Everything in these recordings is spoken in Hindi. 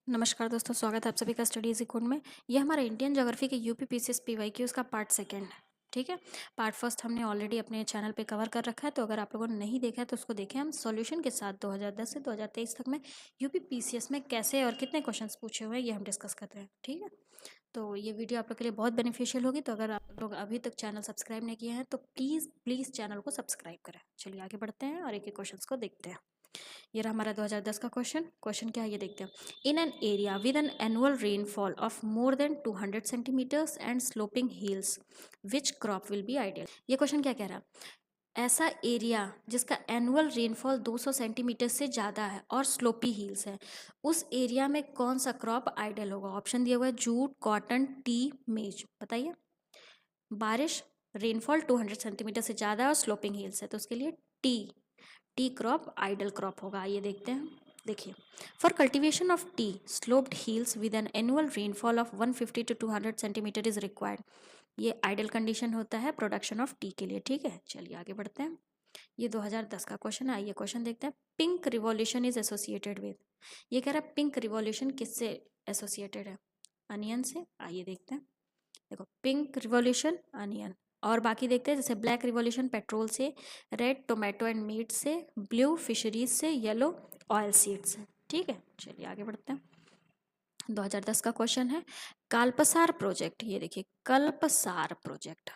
नमस्कार दोस्तों, स्वागत है आप सभी का स्टडीज कोड में। ये हमारा इंडियन ज्योग्राफी के यूपी पीसीएस पीवाईक्यू उसका पार्ट सेकंड है। ठीक है, पार्ट फर्स्ट हमने ऑलरेडी अपने चैनल पे कवर कर रखा है, तो अगर आप लोगों ने नहीं देखा है तो उसको देखें। हम सॉल्यूशन के साथ 2010 से 2023 तक में यूपी पीसीएस में कैसे और कितने क्वेश्चंस पूछे हुए हैं ये हम डिस्कस करते हैं। ठीक है, तो ये वीडियो आप लोग के लिए बहुत बेनिफिशियल होगी। तो अगर आप लोग अभी तक चैनल सब्सक्राइब नहीं किए हैं तो प्लीज़ प्लीज़ चैनल को सब्सक्राइब करें। चलिए आगे बढ़ते हैं और एक एक क्वेश्चन को देखते हैं। ये रहा हमारा 2010 का क्वेश्चन क्या है ये देखते हैं। In an area with an annual rainfall of more than 200 centimetres and sloping hills which crop will be ideal. ये क्वेश्चन क्या कह रहा है, ऐसा एरिया जिसका एनुअल रेनफॉल 200 सेंटीमीटर से ज़्यादा है और स्लोपी हिल्स है, उस एरिया में कौन सा क्रॉप आइडियल होगा। ऑप्शन दिया हुआ है जूट, कॉटन, टी, मेज। बताइए। बारिश, रेनफॉल 200 सेंटीमीटर से ज़्यादा है और स्लोपिंग हिल्स है, तो उसके लिए टी क्रॉप आइडल क्रॉप होगा। आइए देखते हैं। देखिए, for cultivation of T sloped hills with an annual rainfall of 150 to 200 centimetre is required. ये आइडल कंडीशन होता है प्रोडक्शन ऑफ टी के लिए। ठीक है, चलिए आगे बढ़ते हैं। ये 2010 का क्वेश्चन है। आइए क्वेश्चन देखते हैं। Pink revolution is associated with. ये कह रहा है पिंक रिवॉल्यूशन किससे एसोसिएटेड है, अनियन से। आइए देखते हैं। देखो, पिंक रिवॉल्यूशन अनियन, और बाकी देखते हैं। जैसे ब्लैक रिवॉल्यूशन पेट्रोल से, रेड टोमेटो एंड मीट से, ब्लू फिशरीज से, येलो ऑयल सीड से। ठीक है, चलिए आगे बढ़ते हैं। 2010 का क्वेश्चन है कालपसार प्रोजेक्ट। ये देखिए, कल्पसार प्रोजेक्ट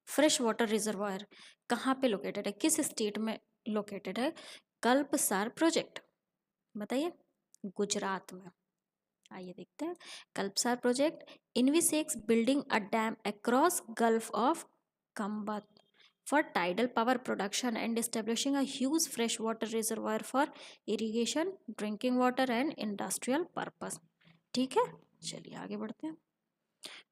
फ्रेश वाटर रिजर्वायर कहाँ पे लोकेटेड है, किस स्टेट में लोकेटेड है कल्पसार प्रोजेक्ट। बताइए। गुजरात में। आइए देखते हैं। Kalpasar project envisages building a dam across gulf of Khambhat for tidal power production and establishing a huge freshwater reservoir for irrigation, drinking water and industrial purpose। ठीक है, चलिए आगे बढ़ते हैं।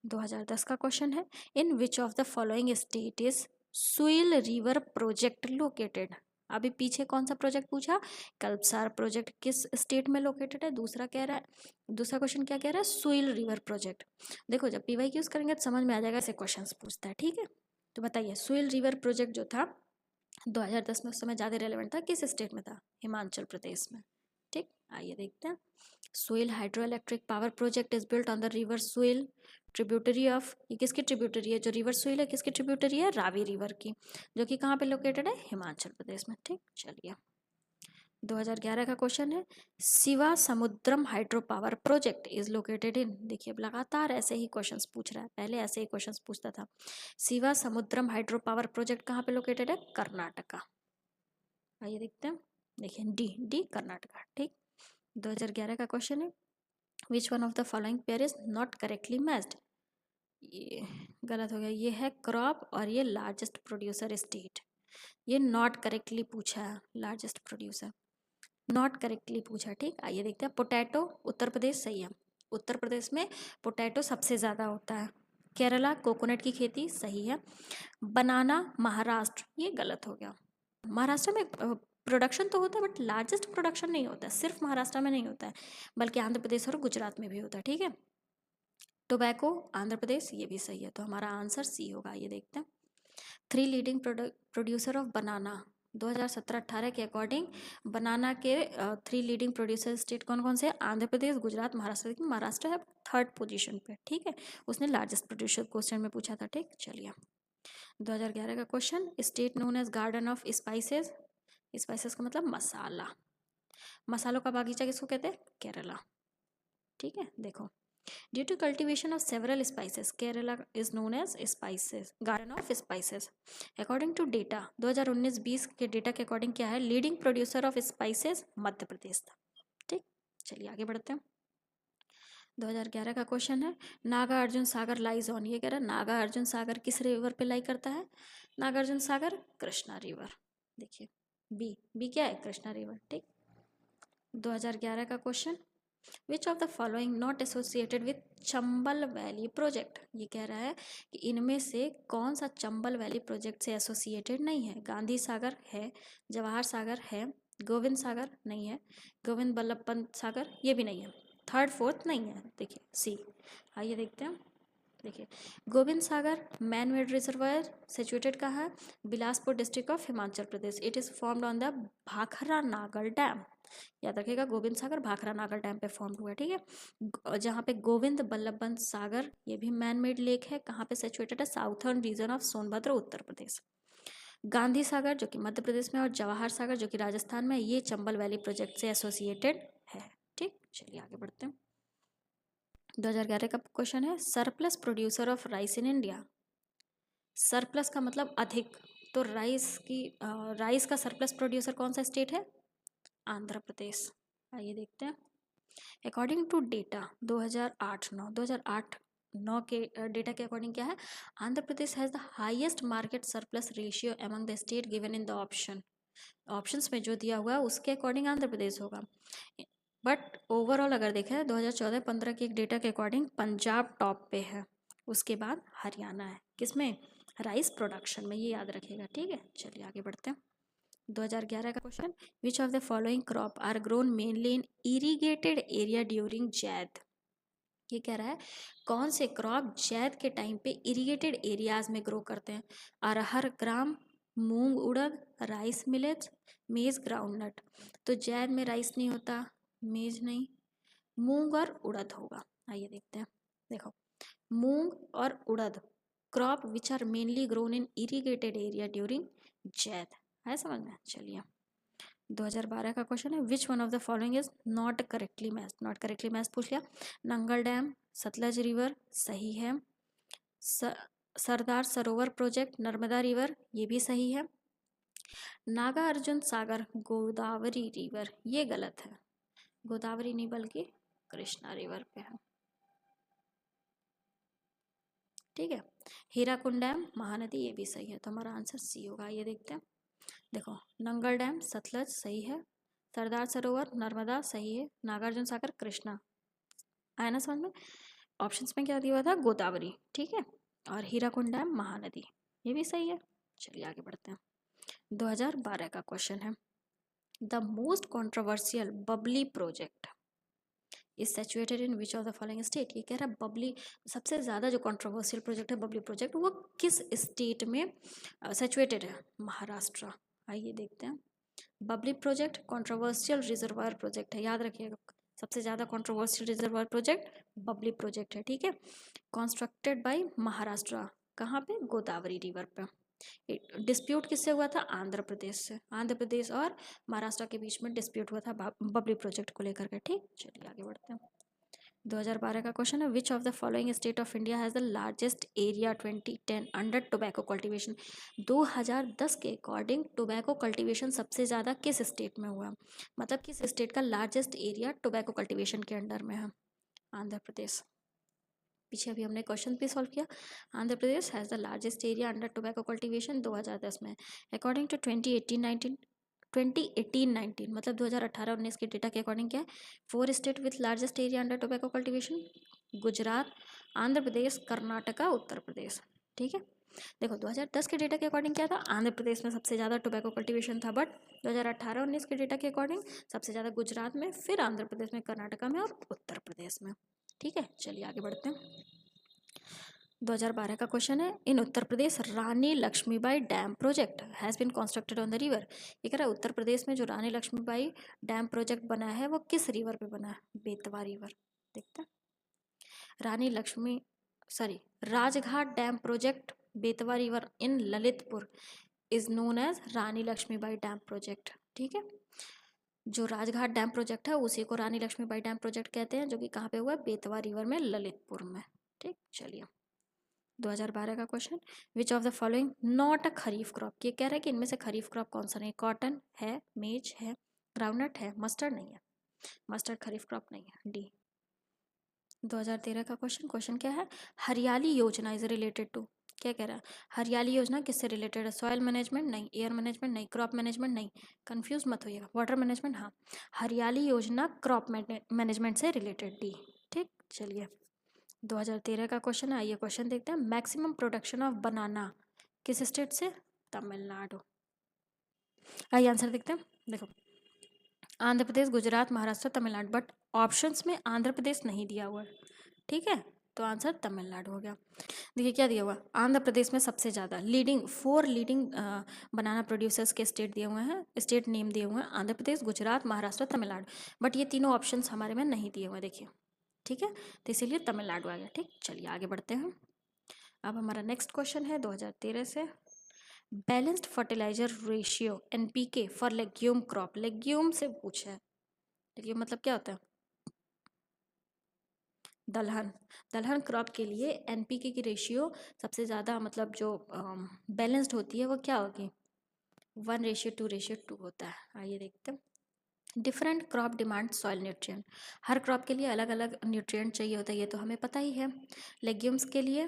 2010 का क्वेश्चन है in which of the following state is Suil river project located. अभी पीछे कौन सा प्रोजेक्ट पूछा, कल्पसार प्रोजेक्ट किस स्टेट में लोकेटेड है। दूसरा कह रहा है, दूसरा क्वेश्चन क्या कह रहा है, सुइल रिवर प्रोजेक्ट। देखो, जब पीवाईक्यूज करेंगे तो समझ में आ जाएगा, ऐसे क्वेश्चंस पूछता है। ठीक है, तो बताइए सुइल रिवर प्रोजेक्ट जो था 2010 में, उस समय ज़्यादा रेलेवेंट था, किस स्टेट में था, हिमाचल प्रदेश में। ठीक, आइए देखते हैं। Suil hydro electric power project is built on the river Suil tributary of. ये किसकी ट्रिब्यूटरी है, जो रिवर सुइल है किसकी ट्रिब्यूटरी है, रावी रिवर की, जो कि कहाँ पे लोकेटेड है, हिमाचल प्रदेश में। ठीक, चलिए 2011 का क्वेश्चन है Shiva Samudram hydro power project is located in. देखिए, अब लगातार ऐसे ही क्वेश्चंस पूछ रहा है, पहले ऐसे ही क्वेश्चंस पूछता था। Shiva Samudram hydro power project कहाँ पे लोकेटेड है, कर्नाटका। आइए देखते हैं। देखिए, डी कर्नाटका। ठीक, 2011 का क्वेश्चन है which one of the following pair is not correctly matched. ये गलत हो गया, ये है क्रॉप और ये लार्जेस्ट प्रोड्यूसर स्टेट। ये नॉट करेक्टली पूछा है, लार्जेस्ट प्रोड्यूसर नॉट करेक्टली पूछा। ठीक, आइए देखते हैं। पोटैटो उत्तर प्रदेश सही है, उत्तर प्रदेश में पोटैटो सबसे ज़्यादा होता है। केरला कोकोनट की खेती सही है। बनाना महाराष्ट्र, ये गलत हो गया। महाराष्ट्र में प्रोडक्शन तो होता है बट लार्जेस्ट प्रोडक्शन नहीं होता है, सिर्फ महाराष्ट्र में नहीं होता है, बल्कि आंध्र प्रदेश और गुजरात में भी होता है। ठीक है, टोबैको आंध्र प्रदेश, ये भी सही है, तो हमारा आंसर सी होगा। ये देखते हैं। 3 लीडिंग प्रोड्यूसर ऑफ बनाना 2017-18 के अकॉर्डिंग बनाना के 3 लीडिंग प्रोड्यूसर स्टेट कौन कौन से, आंध्र प्रदेश, गुजरात, महाराष्ट्र। लेकिन महाराष्ट्र है थर्ड पोजीशन पे। ठीक है, उसने लार्जेस्ट प्रोड्यूसर क्वेश्चन में पूछा था। ठीक, चलिए 2011 का question state known as garden of spices. Spices का मतलब मसाला, मसालों का बागीचा किसको कहते हैं, केरला। ठीक है, देखो, due to cultivation of several spices Kerala is known as spices garden of spices. According to data 2019-20 के डेटा के अकॉर्डिंग क्या है, leading producer of spices Madhya Pradesh था। ठीक, चलिए आगे बढ़ते हैं। 2011 का क्वेश्चन है नागा अर्जुन सागर लाइज ऑन। ये कह रहा है नागा अर्जुन सागर किस रिवर पे लाई करता है, नागा अर्जुन सागर कृष्णा रिवर। देखिए, बी क्या है, कृष्णा रिवर। ठीक, 2011 का question which of the following not associated with Chambal valley project. ये कह रहा है कि इनमें से कौन सा चंबल वैली प्रोजेक्ट से एसोसिएटेड नहीं है। गांधी सागर है, जवाहर सागर है, गोविंद सागर नहीं है, गोविंद बल्लभ पंत सागर ये भी नहीं है, थर्ड फोर्थ नहीं है। देखिए सी। आइए देखते हैं। देखिए, Govind Sagar man made reservoir situated कहाँ है, Bilaspur district of Himachal Pradesh. It is formed on the Bhakra Nangal dam. याद रखिएगा, गोविंद सागर भाखरा नागर डैम पे फॉर्म हुआ है, ठीक है। जहाँ पे गोविंद बल्लभ पंत सागर, ये भी मैन मेड लेक है, कहाँ पे सिचुएटेड है, southern reason of Sonbhadra, Uttar Pradesh. Gandhi Sagar जो कि मध्य प्रदेश में, और जवाहर सागर जो कि राजस्थान में, ये चंबल वैली प्रोजेक्ट से एसोसिएटेड है, ठीक। चलिए आगे बढ़ते हैं। 2011 का क्वेश्चन है, surplus producer of rice in India. Surplus का मतलब अधिक, तो राइस का सरप्लस प्रोड्यूसर कौन सा स्टेट है, आंध्र प्रदेश। आइए देखते हैं। अकॉर्डिंग टू डेटा 2008-9 के डेटा के अकॉर्डिंग क्या है, Andhra Pradesh has the highest market surplus ratio among the state given in the options में जो दिया हुआ है उसके अकॉर्डिंग आंध्र प्रदेश होगा। बट ओवरऑल अगर देखें 2014-15 के एक डेटा के अकॉर्डिंग पंजाब टॉप पे है, उसके बाद हरियाणा है, किसमें, राइस प्रोडक्शन में, ये याद रखिएगा, ठीक है। चलिए आगे बढ़ते हैं। 2011 का question, which of the following crop are grown mainly in irrigated area during Zaid. ये कह रहा है कौन से क्रॉप जैद के टाइम पे इरीगेटेड एरियाज में ग्रो करते हैं, अरहर ग्राम, मूंग उड़द, राइस मिलेट्स, मेज ग्राउंडनट। तो जैद में राइस नहीं होता, मेज नहीं, मूंग और उड़द होगा। आइए देखते हैं। देखो, मूंग और urad crop which are mainly grown in irrigated area during zaid, है समझ में। चलिए 2012 का क्वेश्चन है, which one of the following is not correctly matched. Not correctly matched पूछ लिया। नंगल डैम, सतलज रिवर सही है, सरदार सरोवर प्रोजेक्ट, नर्मदा रिवर ये भी सही है, नागा अर्जुन सागर, गोदावरी रिवर ये गलत है, गोदावरी नहीं बल्कि कृष्णा रिवर पे है, ठीक है। हीराकुंड डैम, महानदी ये भी सही है, तो हमारा आंसर सी होगा। ये देखते हैं। देखो, नंगल डैम सतलज सही है, सरदार सरोवर नर्मदा सही है, नागार्जुन सागर कृष्णा, आया ना समझ में। ऑप्शंस में क्या दिया हुआ था, गोदावरी, ठीक है, और हीराकुंड डैम महानदी ये भी सही है। चलिए आगे बढ़ते हैं। 2012 का क्वेश्चन है, the most controversial Babli project is situated in which of the following state. ये कह रहा है बबली, सबसे ज़्यादा जो कॉन्ट्रोवर्शियल प्रोजेक्ट है बबली प्रोजेक्ट, वो किस स्टेट में सिचुएटेड है, महाराष्ट्र। आइए देखते हैं। Babli project controversial reservoir project है, याद रखिएगा, सबसे ज़्यादा controversial reservoir project Babli project है, ठीक है। कंस्ट्रक्टेड बाय महाराष्ट्र, कहाँ पे, गोदावरी रिवर पे। डिस्प्यूट किससे हुआ था, आंध्र प्रदेश से, आंध्र प्रदेश और महाराष्ट्र के बीच में डिस्प्यूट हुआ था बबली प्रोजेक्ट को लेकर के, ठीक। चलिए आगे बढ़ते हैं। 2012 का क्वेश्चन है, which of the following state of India has the largest area 2010 under tobacco cultivation. 2010 के अकॉर्डिंग टोबैको कल्टीवेशन सबसे ज़्यादा किस स्टेट में हुआ, मतलब किस स्टेट का लार्जेस्ट एरिया टोबैको कल्टीवेशन के अंडर में है, आंध्र प्रदेश। पीछे अभी हमने क्वेश्चन भी सॉल्व किया, Andhra Pradesh has the largest area under tobacco cultivation 2010 में। अकॉर्डिंग टू 2018-19 मतलब 2018-19 के डेटा के अकॉर्डिंग क्या है, 4 state with largest area under tobacco cultivation, Gujarat, Andhra Pradesh, Karnataka, Uttar Pradesh, ठीक है। देखो 2010 के डेटा के अकॉर्डिंग क्या था, आंध्र प्रदेश में सबसे ज़्यादा टोबैको कल्टीवेशन था, बट 2018-19 के डेटा के अकॉर्डिंग सबसे ज़्यादा गुजरात में, फिर आंध्र प्रदेश में, कर्नाटका में और उत्तर प्रदेश में, ठीक है। चलिए आगे बढ़ते हैं। 2012 का क्वेश्चन है, in Uttar Pradesh Rani Laxmibai dam project has been constructed on the river. ये कह रहा है उत्तर प्रदेश में जो रानी लक्ष्मीबाई डैम प्रोजेक्ट बना है वो किस रिवर पे बना है, बेतवा रिवर। देखते हैं। Rajghat dam project Betwa river in Lalitpur is known as Rani Laxmibai dam project, ठीक है। जो राजघाट डैम प्रोजेक्ट है उसी को रानी लक्ष्मीबाई डैम प्रोजेक्ट कहते हैं, जो कि कहाँ पे हुआ है, बेतवा रिवर में, ललितपुर में, ठीक। चलिए 2012 का question, which of the following not a kharif crop. ये कह रहा है कि इनमें से खरीफ क्रॉप कौन सा नहीं, कॉटन है, मेज है, ग्राउंडनट है, मस्टर्ड नहीं है, मस्टर्ड खरीफ क्रॉप नहीं है, डी। 2013 का क्वेश्चन क्या है, हरियाली योजना इज रिलेटेड टू। क्या कह रहा है, हरियाली योजना किससे रिलेटेड है, सॉइल मैनेजमेंट नहीं, एयर मैनेजमेंट नहीं, क्रॉप मैनेजमेंट नहीं, कंफ्यूज मत होइएगा, वाटर मैनेजमेंट हाँ, हरियाली योजना क्रॉप मैनेजमेंट से रिलेटेड, डी, ठीक। चलिए 2013 का क्वेश्चन है, आइए क्वेश्चन देखते हैं। मैक्सिमम प्रोडक्शन ऑफ बनाना किस स्टेट से, तमिलनाडु। आइए आंसर देखते हैं। देखो, आंध्र प्रदेश, गुजरात, महाराष्ट्र, तमिलनाडु, बट ऑप्शंस में आंध्र प्रदेश नहीं दिया हुआ है, ठीक है। तो आंसर तमिलनाडु हो गया। देखिए क्या दिया हुआ, आंध्र प्रदेश में सबसे ज़्यादा फोर लीडिंग बनाना प्रोड्यूसर्स के स्टेट दिए हुए हैं, स्टेट नेम दिए हुए हैं आंध्र प्रदेश, गुजरात, महाराष्ट्र, तमिलनाडु। बट ये तीनों ऑप्शंस हमारे में नहीं दिए हुए, देखिए, ठीक है, तो इसीलिए तमिलनाडु आ गया। ठीक, चलिए आगे बढ़ते हैं। अब हमारा नेक्स्ट क्वेश्चन है 2013 से, balanced fertiliser ratio NPK for legume crop. Legume से पूछा है, लेग्यूम मतलब क्या होता है, दलहन। दलहन क्रॉप के लिए एनपीके की रेशियो सबसे ज़्यादा मतलब जो बैलेंस्ड होती है वो क्या होगी, 1:2:2 होता है। आइए देखते हैं। Different crop demand soil nutrient, हर क्रॉप के लिए अलग अलग न्यूट्रिएंट चाहिए होता है, ये तो हमें पता ही है। लेग्यूम्स के लिए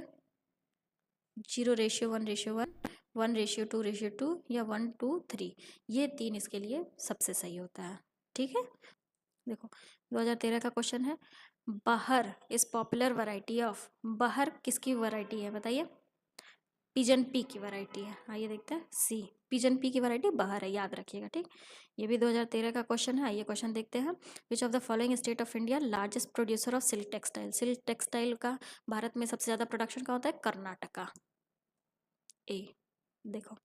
0:1:1, 1:2:2 या 1:3, ये 3 इसके लिए सबसे सही होता है। ठीक है, देखो 2013 का क्वेश्चन है, बहर इज पॉपुलर वैरायटी ऑफ, बहर किसकी वैरायटी है बताइए, पिजन पी की वैरायटी है। आइए देखते हैं, सी, पिजन पी की वैरायटी बहर है, याद रखिएगा। ठीक, ये भी 2013 का क्वेश्चन है। आइए क्वेश्चन देखते हैं, विच of the following state of India largest producer of silk textile. Silk textile का भारत में सबसे ज़्यादा प्रोडक्शन का होता है, कर्नाटका। ए, देखो,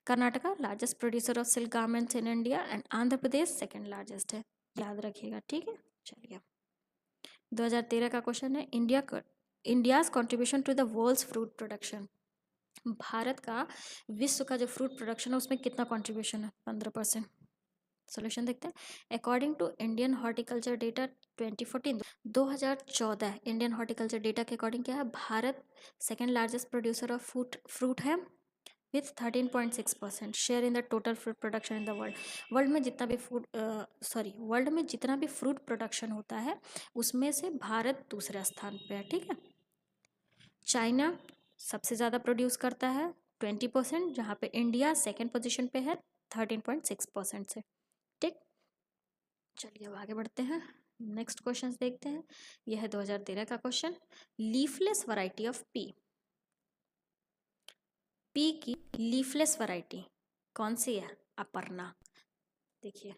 Karnataka largest producer of silk garments in India and Andhra Pradesh second largest है, याद रखिएगा। ठीक है, चलिए 2013 का क्वेश्चन है, India's contribution to the world's fruit production. Bharat का विश्व का जो फ्रूट प्रोडक्शन है उसमें कितना कंट्रीब्यूशन है, 15%। सोल्यूशन देखते हैं, according to Indian horticulture data 2014, 2014 Indian horticulture data के अकॉर्डिंग क्या है, Bharat second largest producer of fruit है with 13.6% share in the total fruit production in the world. World में जितना भी वर्ल्ड में जितना भी फ्रूट प्रोडक्शन होता है उसमें से भारत दूसरे स्थान पे है। ठीक है, चाइना सबसे ज़्यादा प्रोड्यूस करता है 20%, जहाँ पे इंडिया सेकेंड पोजीशन पे है 13.6% से। ठीक, चलिए अब आगे बढ़ते हैं, नेक्स्ट क्वेश्चन देखते हैं। यह है 2013 का question, leafless variety of P. P की लीफलेस वैरायटी कौन सी है, अपर्णा। देखिए,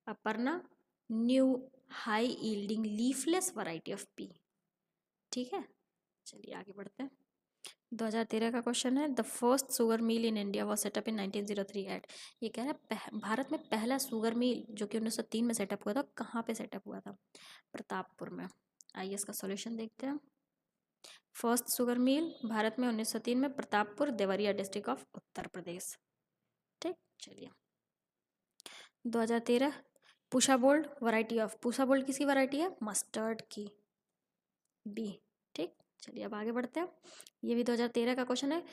Aparna new high yielding leafless variety of P. ठीक है, चलिए आगे बढ़ते हैं। 2013 का क्वेश्चन है, the first sugar mill in India was set up in 1903 at. ये कह रहा है भारत में पहला शुगर मिल जो कि 1903 में सेटअप हुआ था, कहाँ पे सेटअप हुआ था, प्रतापपुर में। आइए इसका सॉल्यूशन देखते हैं। फर्स्ट शुगर मिल भारत में 1903 में प्रतापपुर, देवरिया डिस्ट्रिक्ट ऑफ उत्तर प्रदेश। ठीक, चलिए 2013 Pusa bold variety of, Pusa bold किसकी वैरायटी है, मस्टर्ड की, बी। ठीक, चलिए अब आगे बढ़ते हैं। ये भी 2013 का क्वेश्चन है,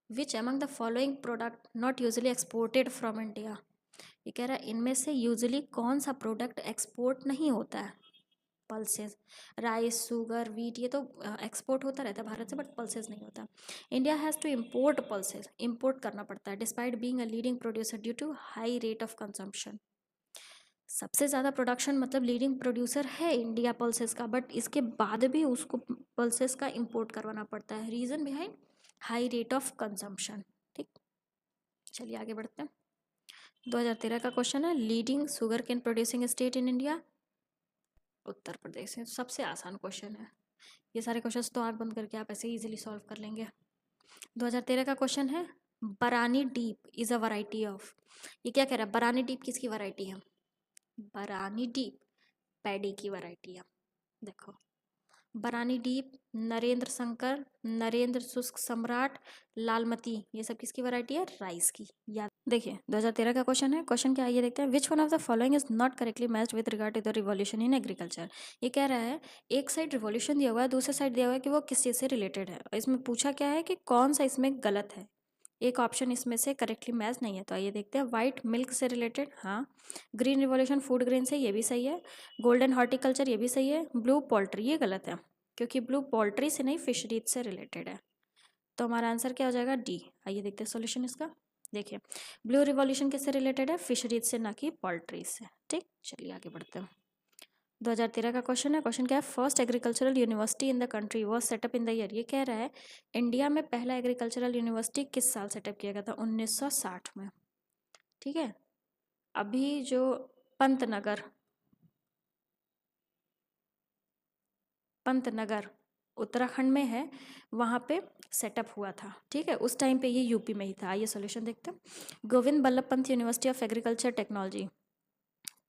which among the following product not usually exported from India. ये कह रहा है इनमें से यूजली कौन सा प्रोडक्ट एक्सपोर्ट नहीं होता है, पल्सेस, राइस, शुगर, वीट, ये तो एक्सपोर्ट होता रहता है भारत से, बट पल्सेस नहीं होता। India has to import pulses, import करना पड़ता है, despite being a leading producer due to high rate of consumption. सबसे ज़्यादा प्रोडक्शन मतलब लीडिंग प्रोड्यूसर है इंडिया पल्सेस का, बट इसके बाद भी उसको पल्सेस का इंपोर्ट करवाना पड़ता है, reason behind high rate of consumption. ठीक, चलिए आगे बढ़ते हैं। 2013 का क्वेश्चन है, leading sugarcane producing state in India, Uttar Pradesh है। सबसे आसान क्वेश्चन है, ये सारे क्वेश्चंस तो आँख बंद करके आप ऐसे इजीली सॉल्व कर लेंगे। 2013 का क्वेश्चन है, बरानी deep is a variety of. ये क्या कह रहा है, बरानी डीप किसकी वैरायटी है, बरानी डीप पैडी की वैरायटी है। देखो, बरानी डीप, नरेंद्र शंकर, नरेंद्र शुष्क सम्राट, लालमती, ये सब किसकी वैरायटी है, राइस की। याद देखिए 2013 का क्वेश्चन है, क्वेश्चन क्या आइए देखते हैं, which one of the following is not correctly matched with regard to the revolution in agriculture. ये कह रहा है एक साइड रिवॉल्यूशन दिया हुआ है, दूसरे साइड दिया हुआ है कि वो किस चीज़ से रिलेटेड है, इसमें पूछा क्या है कि कौन सा इसमें गलत है, एक ऑप्शन इसमें से करेक्टली मैच नहीं है। तो आइए देखते हैं, वाइट मिल्क से रिलेटेड, हाँ। ग्रीन रिवॉल्यूशन फूड ग्रेन से, ये भी सही है। गोल्डन हॉर्टिकल्चर, ये भी सही है। ब्लू पोल्ट्री, ये गलत है क्योंकि ब्लू पोल्ट्री से नहीं फिशरीज से रिलेटेड है। तो हमारा आंसर क्या हो जाएगा, डी। आइए देखते हैं सॉल्यूशन इसका। देखिए, ब्लू रिवॉल्यूशन किससे रिलेटेड है, फिशरीज से, ना कि पोल्ट्री से। ठीक, चलिए आगे बढ़ते हैं। 2013 का क्वेश्चन है, क्वेश्चन क्या है, first agricultural university in the country was set up in the year. ये कह रहा है इंडिया में पहला एग्रीकल्चरल यूनिवर्सिटी किस साल सेटअप किया गया था, 1960 में। ठीक है, अभी जो पंतनगर उत्तराखंड में है, वहाँ पे सेटअप हुआ था। ठीक है, उस टाइम पे ये यूपी में ही था। आइए सॉल्यूशन देखते हैं। Govind Ballabh Pant university of agriculture technology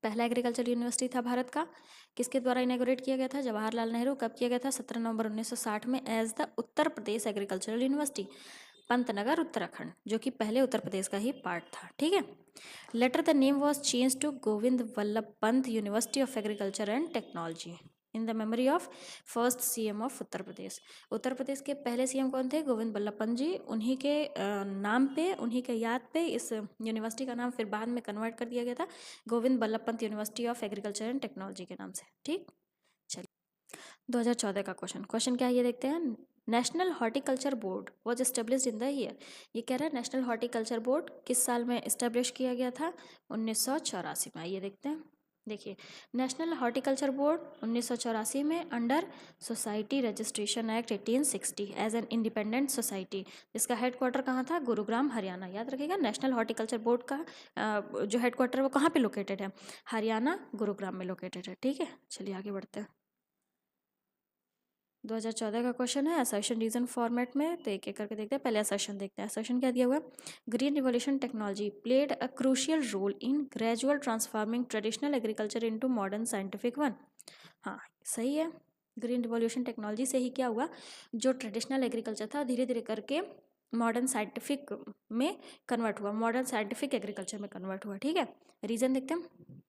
पहला एग्रीकल्चर यूनिवर्सिटी था भारत का। किसके द्वारा इनॉग्रेट किया गया था? जवाहरलाल नेहरू। कब किया गया था? 17 नवंबर 1960 में as the Uttar Pradesh agricultural university, Pantnagar Uttarakhand, जो कि पहले उत्तर प्रदेश का ही पार्ट था। ठीक है। Later the name was change to Govind Vallabh Pant university of agriculture and technology in the memory of first CM of Uttar Pradesh. Uttar Pradesh के पहले सीएम कौन थे? गोविंद बल्लभ पंत जी। उन्हीं के नाम पे, उन्हीं के याद पे इस यूनिवर्सिटी का नाम फिर बाद में कन्वर्ट कर दिया गया था Govind Ballabh Pant university of agriculture and technology के नाम से। ठीक, चलिए 2014 का क्वेश्चन क्या है ये देखते हैं। National horticulture board was established in the year. ये कह रहा है नेशनल हॉर्टिकल्चर बोर्ड किस साल में एस्टेब्लिश किया गया था? 1984 में। आइए देखते हैं। देखिए, नेशनल हॉर्टिकल्चर बोर्ड 1984 में under society registration act 1860 as an independent society, जिसका हेडक्वार्टर कहाँ था? गुरुग्राम, हरियाणा। याद रखिएगा, नेशनल हॉर्टिकल्चर बोर्ड का जो हेडक्वार्टर है वो कहाँ पे लोकेटेड है? हरियाणा, गुरुग्राम में लोकेटेड है। ठीक है, चलिए आगे बढ़ते हैं। 2014 का क्वेश्चन है असर्शन रीजन फॉर्मेट में, तो एक एक करके देखते हैं। पहले असर्शन देखते हैं। असर्शन क्या दिया हुआ है? Green revolution technology played a crucial role in gradual transforming traditional agriculture into modern scientific one. हाँ, सही है। ग्रीन रिवोल्यूशन टेक्नोलॉजी से ही क्या हुआ? जो ट्रेडिशनल एग्रीकल्चर था धीरे धीरे करके मॉडर्न साइंटिफिक में कन्वर्ट हुआ, मॉडर्न साइंटिफिक एग्रीकल्चर में कन्वर्ट हुआ। ठीक है, रीजन देखते हैं।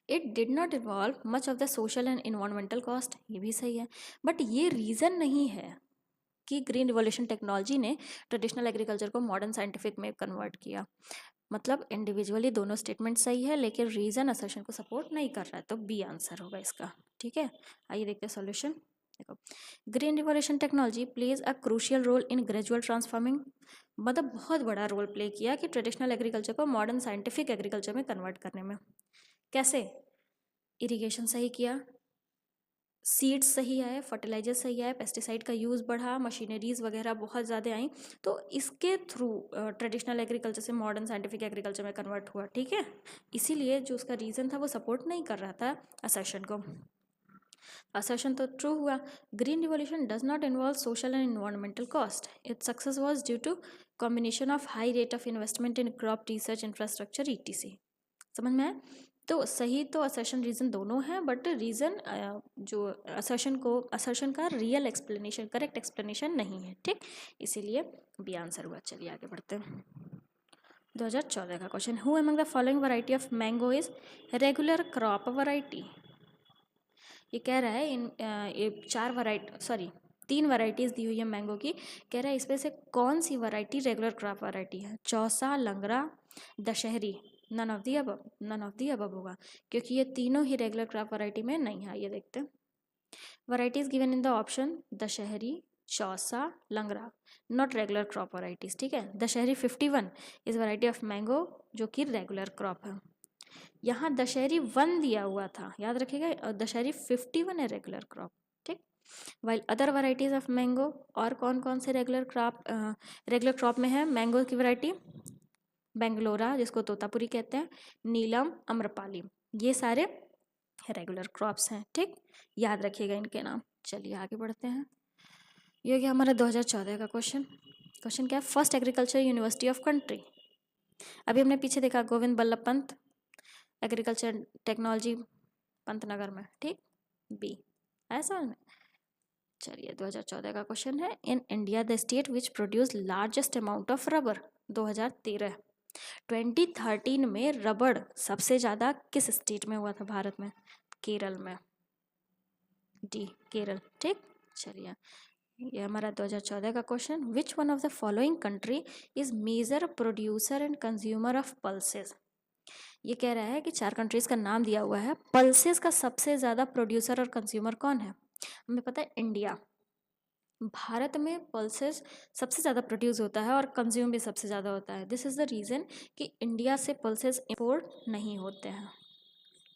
It did not involve much of the social and environmental cost. ये भी सही है, बट ये रीज़न नहीं है कि ग्रीन रिवोल्यूशन टेक्नोलॉजी ने ट्रेडिशनल एग्रीकल्चर को मॉडर्न साइंटिफिक में कन्वर्ट किया। मतलब इंडिविजुअली दोनों स्टेटमेंट सही है, लेकिन रीज़न असर्शन को सपोर्ट नहीं कर रहा है, तो बी आंसर होगा इसका। ठीक है, आइए देखते हैं सॉल्यूशन। देखो, green revolution technology plays a crucial role in gradual transforming, मतलब बहुत बड़ा रोल प्ले किया कि ट्रेडिशनल एग्रीकल्चर को मॉडर्न साइंटिफिक एग्रीकल्चर में कन्वर्ट करने में। कैसे? इरिगेशन सही किया, सीड्स सही आए, फर्टिलाइजर सही आए, पेस्टिसाइड का यूज़ बढ़ा, मशीनरीज वगैरह बहुत ज़्यादा आई, तो इसके थ्रू ट्रेडिशनल एग्रीकल्चर से मॉडर्न साइंटिफिक एग्रीकल्चर में कन्वर्ट हुआ। ठीक है, इसीलिए जो उसका रीज़न था वो सपोर्ट नहीं कर रहा था असर्शन को। असर्शन तो ट्रू हुआ। Green revolution does not involve social and environmental cost. Its success was due to combination of high rate of investment in crop research infrastructure ETC। समझ में आए? तो सही तो असर्शन रीज़न दोनों हैं, बट रीज़न जो असर्शन का रियल एक्सप्लेनेशन, करेक्ट एक्सप्लेनेशन नहीं है। ठीक, इसीलिए बी आंसर हुआ। चलिए आगे बढ़ते हैं। 2014 का question, who among the following variety of mango is regular crop variety. ये कह रहा है ये तीन वैरायटीज़ दी हुई है मैंगो की। कह रहा है इसमें से कौन सी वैरायटी रेगुलर क्रॉप वैरायटी है? Chausa, Langra, Dasheri. None of the above होगा, क्योंकि ये तीनों ही रेगुलर क्रॉप वैरायटी में नहीं है। ये देखते हैं। Varieties given in the option Dasheri, Chausa, Langra, not regular crop varieties. ठीक है, Dasheri 51 is variety of mango जो कि रेगुलर क्रॉप है। यहाँ दशहरी 1 दिया हुआ था, याद रखिएगा, और दशहरी 51 है रेगुलर क्रॉप। ठीक, while other varieties of mango, और कौन कौन से रेगुलर क्रॉप में है मैंगो की वैरायटी? बेंगलोरा, जिसको तोतापुरी कहते हैं, नीलम, अम्रपाली, ये सारे रेगुलर क्रॉप्स हैं। ठीक, याद रखिएगा इनके नाम। चलिए आगे बढ़ते हैं। ये क्या हमारा 2014 का क्वेश्चन क्या है? First agriculture university of country. अभी हमने पीछे देखा गोविंद बल्लभ पंत एग्रीकल्चर टेक्नोलॉजी पंतनगर में। ठीक, बी ऐसा में। चलिए 2014 का क्वेश्चन है, in India the state which produce largest amount of rubber. 2013 2013 में रबड़ सबसे ज़्यादा किस स्टेट में हुआ था भारत में? केरल में। डी, केरल। ठीक, चलिए ये हमारा 2014 का question, which one of the following country is major producer and consumer of pulses. ये कह रहा है कि 4 कंट्रीज का नाम दिया हुआ है, पल्सेस का सबसे ज़्यादा प्रोड्यूसर और कंज्यूमर कौन है? हमें पता है इंडिया। भारत में पल्सेस सबसे ज़्यादा प्रोड्यूस होता है और कंज्यूम भी सबसे ज़्यादा होता है। दिस इज़ द रीज़न कि इंडिया से पल्सेस इंपोर्ट नहीं होते हैं।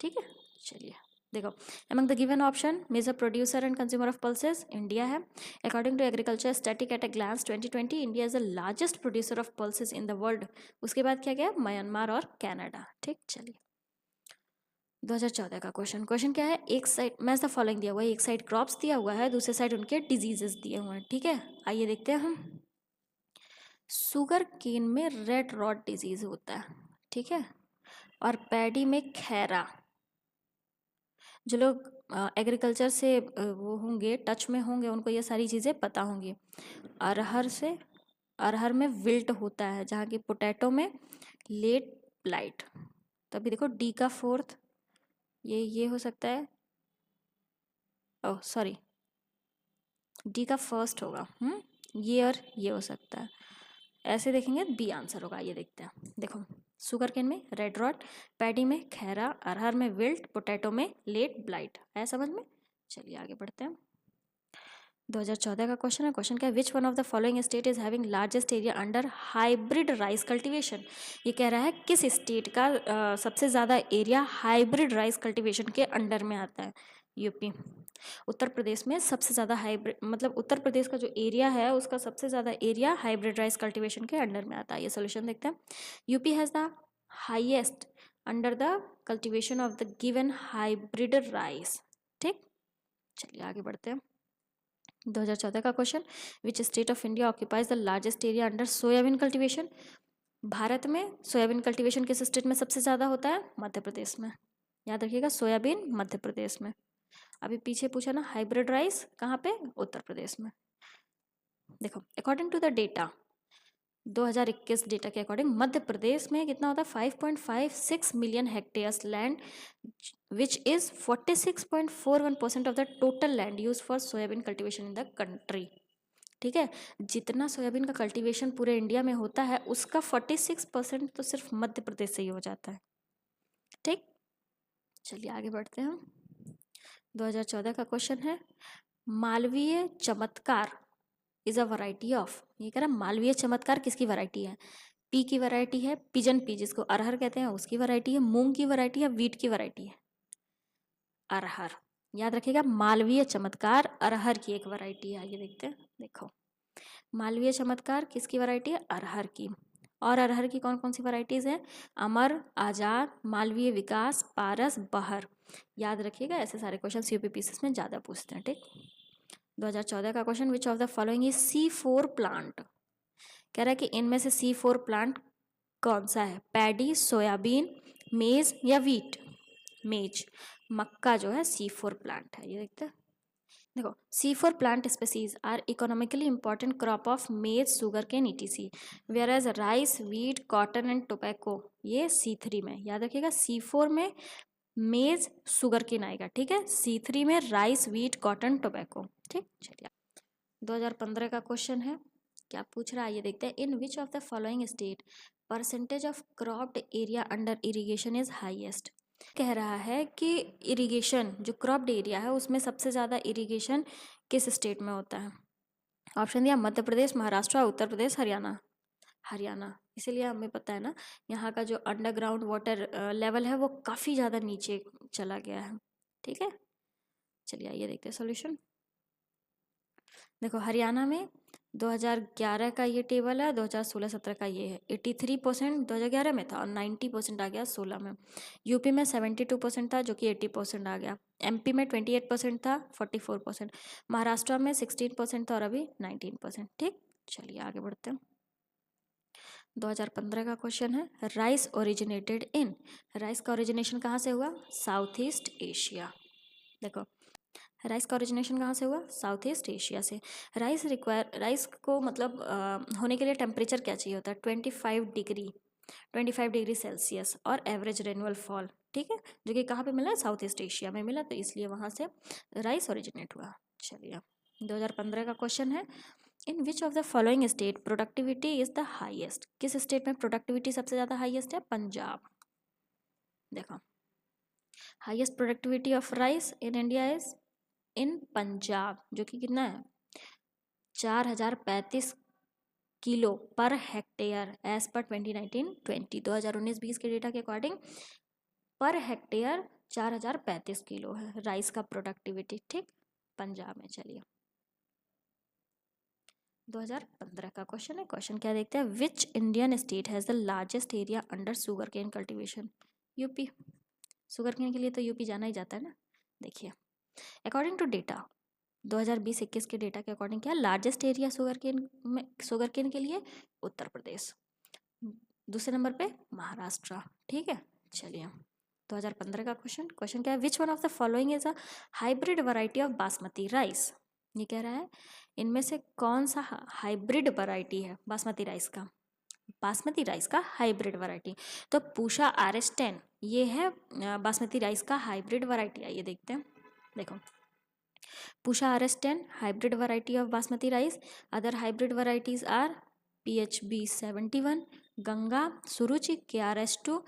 ठीक है, चलिए देखो, among the given option major producer and consumer of pulses India है। According to agriculture static at a glance 2020 India is the largest producer of pulses in the world. उसके बाद क्या गया? म्यांमार और कनाडा। ठीक, चलिए 2014 का क्वेश्चन क्या है, एक साइड मैच द फॉलोइंग दिया हुआ है, एक साइड क्रॉप्स दिया हुआ है, दूसरे साइड उनके डिजीजेस दिए हुए हैं, ठीक है। आइए देखते हैं हम। शुगर केन में रेड रॉट डिजीज होता है, ठीक है, और पैडी में खैरा। जो लोग एग्रीकल्चर से वो होंगे, टच में होंगे, उनको ये सारी चीज़ें पता होंगी। अरहर में विल्ट होता है, जहाँ की पोटैटो में लेट ब्लाइट। तो अभी देखो डी का फोर्थ ये हो सकता है, ओह सॉरी, डी का फर्स्ट होगा, ये और ये हो सकता है। ऐसे देखेंगे बी आंसर होगा। ये देखते हैं, देखो शुगर केन में रेड रॉट, पैडी में खैरा, अरहर में विल्ट, पोटैटो में लेट ब्लाइट। आया समझ में? चलिए आगे बढ़ते हैं। 2014 का क्वेश्चन क्या है, which one of the following state is having largest area under hybrid rice cultivation. ये कह रहा है किस स्टेट का सबसे ज़्यादा एरिया हाइब्रिड राइस कल्टीवेशन के अंडर में आता है। यूपी। उत्तर प्रदेश में सबसे ज़्यादा हाइब्रिड, मतलब उत्तर प्रदेश का जो एरिया है उसका सबसे ज़्यादा एरिया हाइब्रिड राइस कल्टीवेशन के अंडर में आता है। ये सोल्यूशन देखते हैं। UP has the highest under the cultivation of the given hybrid rice. ठीक, चलिए आगे बढ़ते हैं। 2014 का question, which state of India occupies the largest area under soybean cultivation. Bharat में सोयाबीन कल्टीवेशन किस स्टेट में सबसे ज़्यादा होता है? मध्य प्रदेश में। याद रखिएगा, सोयाबीन मध्य प्रदेश में। अभी पीछे पूछा ना हाइब्रिड राइस कहाँ पे? उत्तर प्रदेश में। देखो according to the data 2021 data के अकॉर्डिंग मध्य प्रदेश में कितना होता है? 5.56 million hectares land, which is 46.41% of the total land use for soybean cultivation in the country. ठीक है, जितना सोयाबीन का कल्टीवेशन पूरे इंडिया में होता है उसका 46% तो सिर्फ मध्य प्रदेश से ही हो जाता है। ठीक, चलिए आगे बढ़ते हैं। 2014 का क्वेश्चन है, मालवीय चमत्कार इज अ वैरायटी ऑफ। ये कह रहा मालवीय चमत्कार किसकी वैरायटी है? पी की वैरायटी है, पिजन पी जिसको अरहर कहते हैं उसकी वैरायटी है, मूंग की वैरायटी है, वीट की वैरायटी है? अरहर। याद रखिएगा, मालवीय चमत्कार अरहर की एक वैरायटी है। आइए देखते हैं, देखो मालवीय चमत्कार किसकी वैरायटी है? अरहर की। और अरहर की कौन कौन सी वैरायटीज हैं? अमर, आजाद, मालवीय विकास, पारस, बहर। याद रखिएगा, ऐसे सारे क्वेश्चन यूपीपीसीएस में ज़्यादा पूछते हैं। ठीक, 2014 का question, which of the following is C4 plant. कह रहा है कि इनमें से C4 प्लांट कौन सा है? पैडी, सोयाबीन, मेज या वीट? मेज, मक्का जो है C4 प्लांट है। ये देखते हैं, देखो C4 plant species are economically important crop of maize, sugar cane ETC, whereas rice, wheat, cotton and tobacco ये C3 में। याद रखिएगा, C4 में मेज, शुगर केन आएगा, ठीक है, C3 में राइस, वीट, कॉटन, टोबैको। ठीक, चलिए 2015 का क्वेश्चन है, क्या पूछ रहा है ये देखते हैं। In which of the following state percentage of cropped area under irrigation is highest. कह रहा है कि इरिगेशन जो क्रॉप्ड एरिया है उसमें सबसे ज़्यादा इरिगेशन किस स्टेट में होता है? ऑप्शन दिया मध्य प्रदेश, महाराष्ट्र, उत्तर प्रदेश, हरियाणा। हरियाणा, इसीलिए हमें पता है ना, यहाँ का जो अंडरग्राउंड वाटर लेवल है वो काफ़ी ज़्यादा नीचे चला गया है। ठीक है, चलिए आइए देखते हैं सॉल्यूशन। देखो हरियाणा में 2011 का ये टेबल है, 2016-17 का ये है। 83% 2011 में था और 90% आ गया 16 में। यूपी में 72% था जो कि 80% आ गया। एमपी में 28% था, 44%। महाराष्ट्र में 16% था और अभी 19%। ठीक, चलिए आगे बढ़ते हैं। 2015 का क्वेश्चन है, राइस ओरिजिनेटेड इन। राइस का ओरिजिनेशन कहाँ से हुआ? South east Asia. देखो राइस का ओरिजिनेशन कहाँ से हुआ? साउथ ईस्ट एशिया से। राइस को मतलब होने के लिए टेम्परेचर क्या चाहिए होता है? 25 डिग्री सेल्सियस और एवरेज रेनुअल फॉल। ठीक है, जो कि कहाँ पे मिला? साउथ ईस्ट एशिया में मिला, तो इसलिए वहाँ से राइस ओरिजिनेट हुआ। चलिए 2015 का क्वेश्चन है, in which of the following state productivity is the highest. किस स्टेट में प्रोडक्टिविटी सबसे ज़्यादा हाइएस्ट है? पंजाब। देखो highest productivity of rice in India is in Punjab, जो कि कितना है? 4035 kilo per hectare as per 2019-20 2019-20 के डेटा के अकॉर्डिंग पर हेक्टेयर 4035 किलो है राइस का प्रोडक्टिविटी। ठीक, पंजाब में। चलिए 2015 का क्वेश्चन है, क्वेश्चन क्या देखते हैं, which Indian state has the largest area under sugar cane cultivation. UP. Sugar cane के लिए तो यूपी जाना ही जाता है ना। देखिए, अकॉर्डिंग टू डेटा 2020-21 के डेटा के अकॉर्डिंग क्या लार्जेस्ट एरिया शुगर केन के लिए उत्तर प्रदेश, दूसरे नंबर पे महाराष्ट्र। ठीक है, चलिए 2015 का क्वेश्चन क्या है, which one of the following is a hybrid variety of basmati rice. ये कह रहा है इनमें से कौन सा हाइब्रिड वैरायटी है बासमती राइस का हाइब्रिड वैरायटी। तो पूषा RS10 ये है बासमती राइस का हाइब्रिड वैरायटी। आइए देखते हैं। देखो, Pusa RS10 hybrid variety of basmati rice. Other hybrid varieties are PHB71, Ganga, Suruchi, KRS2,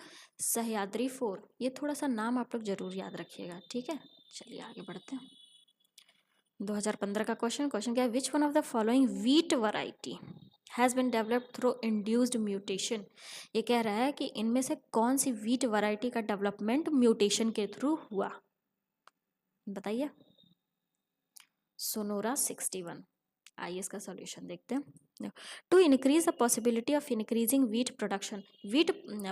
Sahyadri 4। ये थोड़ा सा नाम आप लोग जरूर याद रखिएगा। ठीक है, चलिए आगे बढ़ते हैं। 2015 का क्वेश्चन क्या है, which one of the following wheat variety has been developed through induced mutation. ये कह रहा है कि इनमें से कौन सी व्हीट वैरायटी का डेवलपमेंट म्यूटेशन के थ्रू हुआ, बताइए। सोनोरा 61। आइए इसका सॉल्यूशन देखते हैं। To increase the possibility of increasing wheat production,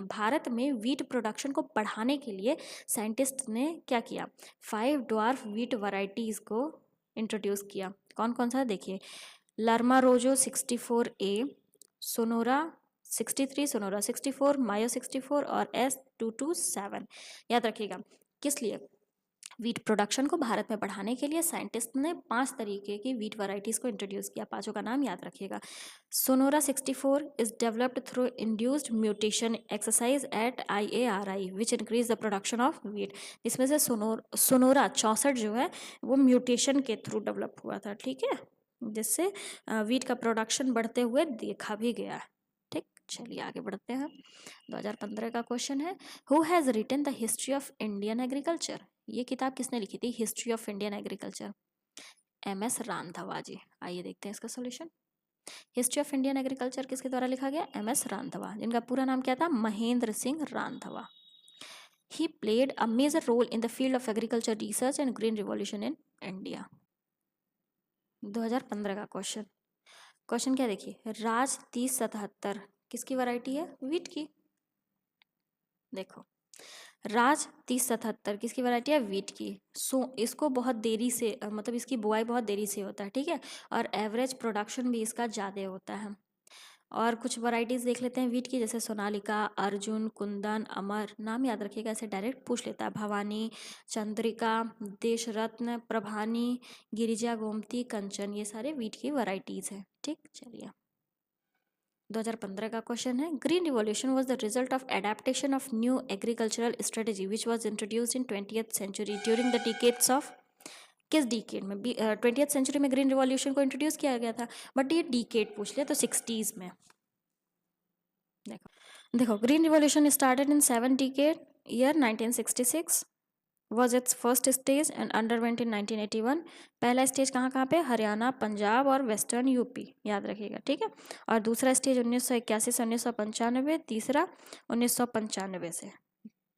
Bharat में व्हीट प्रोडक्शन को बढ़ाने के लिए साइंटिस्ट ने क्या किया, 5 ड्वार्फ व्हीट वैरायटीज को इंट्रोड्यूस किया। कौन कौन सा, देखिए, लर्मा रोजो 64A, सोनोरा 63, सोनोरा 64, मायो 64 और S227। याद रखिएगा, किस लिए, व्हीट प्रोडक्शन को भारत में बढ़ाने के लिए साइंटिस्ट ने 5 तरीके की व्हीट वैरायटीज़ को इंट्रोड्यूस किया। पांचों का नाम याद रखिएगा। Sonora 64 is developed through induced mutation exercise at IARI which increase the production of wheat. इसमें से सोनोरा 64 जो है वो म्यूटेशन के थ्रू डेवलप हुआ था। ठीक है, जिससे व्हीट का प्रोडक्शन बढ़ते हुए देखा भी गया है। ठीक, चलिए आगे बढ़ते हैं। 2015 का क्वेश्चन है, who has written the history of Indian agriculture. ये किताब किसने लिखी थी, history of Indian agriculture, MS Randhawa ji. आइए देखते हैं इसका solution. History of Indian agriculture किसके द्वारा लिखा गया, MS रांधवा, जिनका पूरा नाम क्या था, Mahendra Singh Randhawa. He played a major role in the field of agriculture research and green revolution in India. 2015 का क्वेश्चन क्या, देखिए, राज 3077 किसकी वैरायटी है, व्हीट की। देखो, राज 3077 किसकी वैरायटी है, व्हीट की। इसको बहुत देरी से मतलब इसकी बुआई बहुत देरी से होता है। ठीक है, और एवरेज प्रोडक्शन भी इसका ज़्यादा होता है। और कुछ वैरायटीज़ देख लेते हैं व्हीट की, जैसे सोनालिका, अर्जुन, कुंदन, अमर। नाम याद रखिएगा, ऐसे डायरेक्ट पूछ लेता है। भवानी, चंद्रिका, देशरत्न, प्रभानी, गिरिजा, गोमती, कंचन, ये सारे व्हीट की वैरायटीज़ हैं। ठीक, चलिए 2015 का क्वेश्चन है, green revolution was the result of adaptation of new agricultural strategy which was introduced in 20th century during the decades of. किस डिकेड में, 20th सेंचुरी में ग्रीन रिवॉल्यूशन को इंट्रोड्यूस किया गया था, बट ये डिकेड पूछ लिया तो 60s में। देखो, green revolution started in 7 decade, year 1966 was its first stage and underwent in 1981। पहला स्टेज कहाँ पे, हरियाणा, पंजाब और वेस्टर्न यूपी, याद रखिएगा। ठीक है, और दूसरा स्टेज 1981 से 1995, तीसरा 1995 से।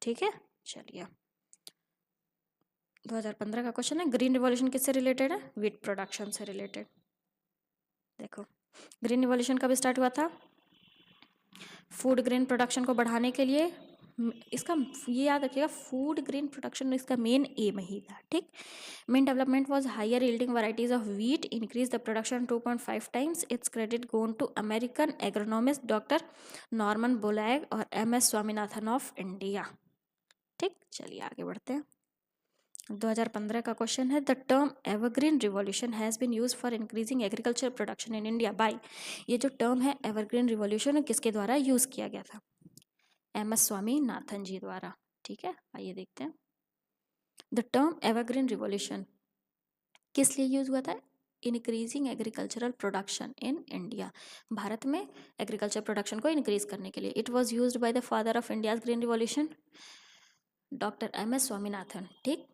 ठीक है, चलिए 2015 का क्वेश्चन है, ग्रीन रिवॉल्यूशन किससे रिलेटेड है, व्हीट प्रोडक्शन से रिलेटेड। देखो, ग्रीन रिवॉल्यूशन कब स्टार्ट हुआ था, फूड ग्रेन प्रोडक्शन को बढ़ाने के लिए। इसका ये याद रखिएगा, फूड ग्रेन प्रोडक्शन इसका मेन एम ही था। ठीक, main development was higher yielding varieties of wheat, increase the production 2.5 times. Its credit gone to American agronomist doctor Norman Borlaug और MS स्वामीनाथन ऑफ इंडिया। ठीक, चलिए आगे बढ़ते हैं। 2015 का क्वेश्चन है, the term evergreen revolution has been use for increasing agriculture production in India by. ये जो टर्म है एवरग्रीन रिवॉल्यूशन किसके द्वारा यूज किया गया था, MS स्वामीनाथन जी द्वारा। ठीक है, आइए देखते हैं। द टर्म एवरग्रीन रिवॉल्यूशन किस लिए यूज हुआ था, increasing agricultural production in India, Bharat में एग्रीकल्चर प्रोडक्शन को इंक्रीज करने के लिए। It was use by the father of India's green revolution, doctor MS Swaminathan. ठीक,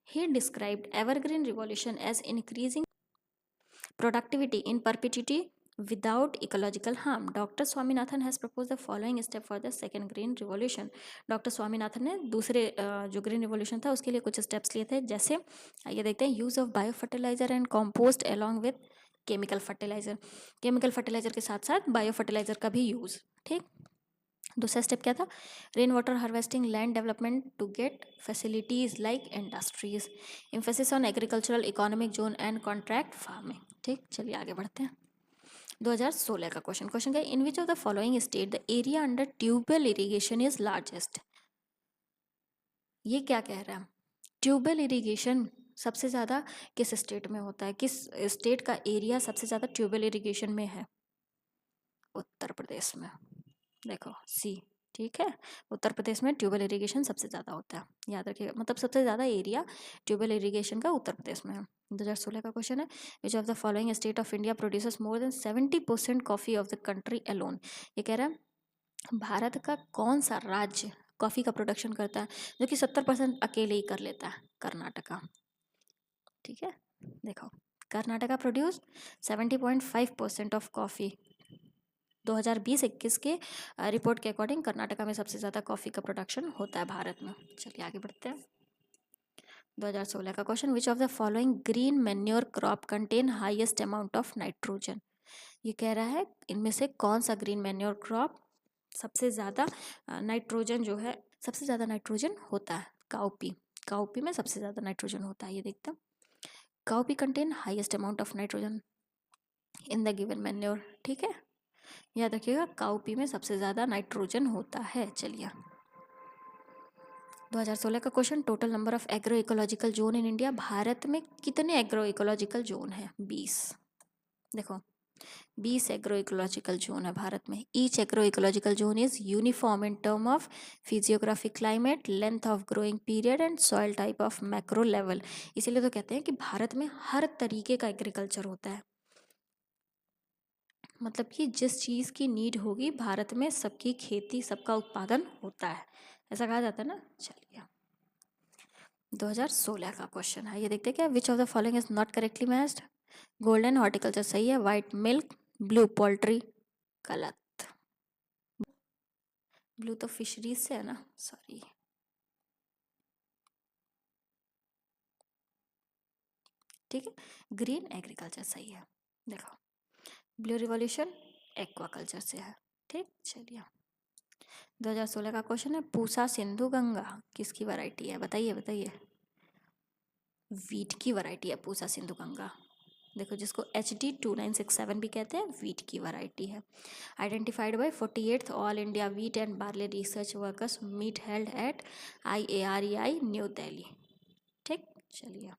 he described evergreen revolution as increasing productivity in perpetuity without ecological harm। Dr. Swaminathan has proposed the following step for the second green revolution। Doctor Swaminathan ने दूसरे जो ग्रीन रिवॉल्यूशन था उसके लिए कुछ स्टेप्स लिए थे, जैसे आइए देखते हैं। Use of bio fertilizer and compost along with chemical fertilizer, chemical fertilizer के साथ साथ बायो फर्टिलाइजर का भी यूज़। ठीक, दूसरा स्टेप क्या था, rain water harvesting, land development to get facilities like industries, emphasis on agricultural economic zone and contract farming. ठीक, चलिए आगे बढ़ते हैं। 2016 का क्वेश्चन क्या, in which of the following state the area under tubewell irrigation is largest. ये क्या कह रहा है, ट्यूबवेल इरीगेशन सबसे ज़्यादा किस स्टेट में होता है, किस स्टेट का एरिया सबसे ज़्यादा ट्यूबवेल इरीगेशन में है, उत्तर प्रदेश में। देखो सी, ठीक है, उत्तर प्रदेश में ट्यूबवेल इरीगेशन सबसे ज़्यादा होता है, याद रखिएगा, मतलब सबसे ज़्यादा एरिया ट्यूबवेल इरीगेशन का उत्तर प्रदेश में है। 2016 का क्वेश्चन है, which of the following state of India produces more than 70% coffee of the country alone. ये कह रहा है भारत का कौन सा राज्य कॉफ़ी का प्रोडक्शन करता है जो कि 70% अकेले ही कर लेता है, कर्नाटका। ठीक है, देखो कर्नाटका प्रोड्यूस 70.5% ऑफ कॉफ़ी। 2020-21 के रिपोर्ट के अकॉर्डिंग कर्नाटका में सबसे ज़्यादा कॉफ़ी का प्रोडक्शन होता है भारत में। चलिए आगे बढ़ते हैं। 2016 का question, which of the following green manure crop contain highest amount of nitrogen. ये कह रहा है इनमें से कौन सा ग्रीन मैन्योर क्रॉप सबसे ज़्यादा नाइट्रोजन जो है, सबसे ज़्यादा नाइट्रोजन होता है। काउपी, काउपी में सबसे ज़्यादा नाइट्रोजन होता है, ये देखते हैं। Cowpea contain highest amount of nitrogen in the given manure. ठीक है, याद रखिएगा काउपी में सबसे ज़्यादा नाइट्रोजन होता है। चलिए 2016 का question, total number of agro ecological zone in India. Bharat में कितने एग्रो इकोलॉजिकल जोन है, 20। देखो 20 एग्रो इकोलॉजिकल जोन है भारत में। Each agro ecological zone is uniform in term of physiographic climate, length of growing period and soil type of macro level. इसीलिए तो कहते हैं कि भारत में हर तरीके का एग्रीकल्चर होता है, मतलब कि जिस चीज़ की नीड होगी भारत में सबकी खेती, सबका उत्पादन होता है, ऐसा कहा जाता है ना। चलिए 2016 का क्वेश्चन है, ये देखते हैं क्या, विच of the following is not correctly matched. Golden horticulture सही है, वाइट मिल्क, ब्लू पोल्ट्री गलत। ब्लू तो फिशरीज से है ना, सॉरी। ठीक है, ग्रीन एग्रीकल्चर सही है। देखो ब्लू रिवॉल्यूशन एक्वाकल्चर से है। ठीक, चलिए 2016 का क्वेश्चन है, पूसा सिंधु गंगा किसकी वैरायटी है, बताइए बताइए। वीट की वैरायटी है पूसा सिंधु गंगा। देखो जिसको HD2967 भी कहते हैं, वीट की वैरायटी है। Identified by 48th all India wheat and barley research workers meet held at IAREI new Delhi. ठीक, चलिए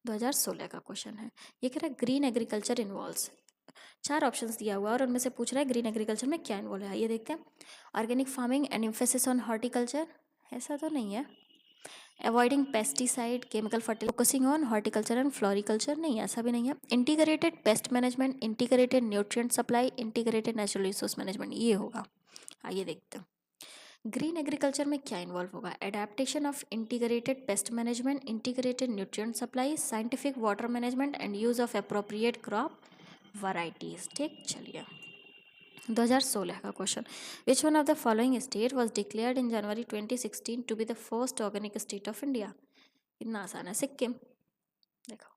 2016 का क्वेश्चन है, ये कह रहा है ग्रीन एग्रीकल्चर इन्वॉल्व्स, 4 ऑप्शंस दिया हुआ है और उनमें से पूछ रहा है ग्रीन एग्रीकल्चर में क्या इन्वॉल्व है। ये देखते हैं, organic farming and emphasis on horticulture, ऐसा तो नहीं है। Avoiding pesticide, chemical fertilizer, focusing on horticulture and floriculture, नहीं ऐसा भी नहीं है। Integrated pest management, integrated nutrient supply, integrated natural resource management, ये होगा। आइए देखते हैं ग्रीन एग्रीकल्चर में क्या इन्वॉल्व होगा। Adaptation of integrated pest management, integrated nutrient supply, scientific water management and use of appropriate crop varieties. ठीक, चलिए 2016 का question, which one of the following state was declared in January 2016 to be the first organic state of India. इतना आसान है, सिक्किम। देखो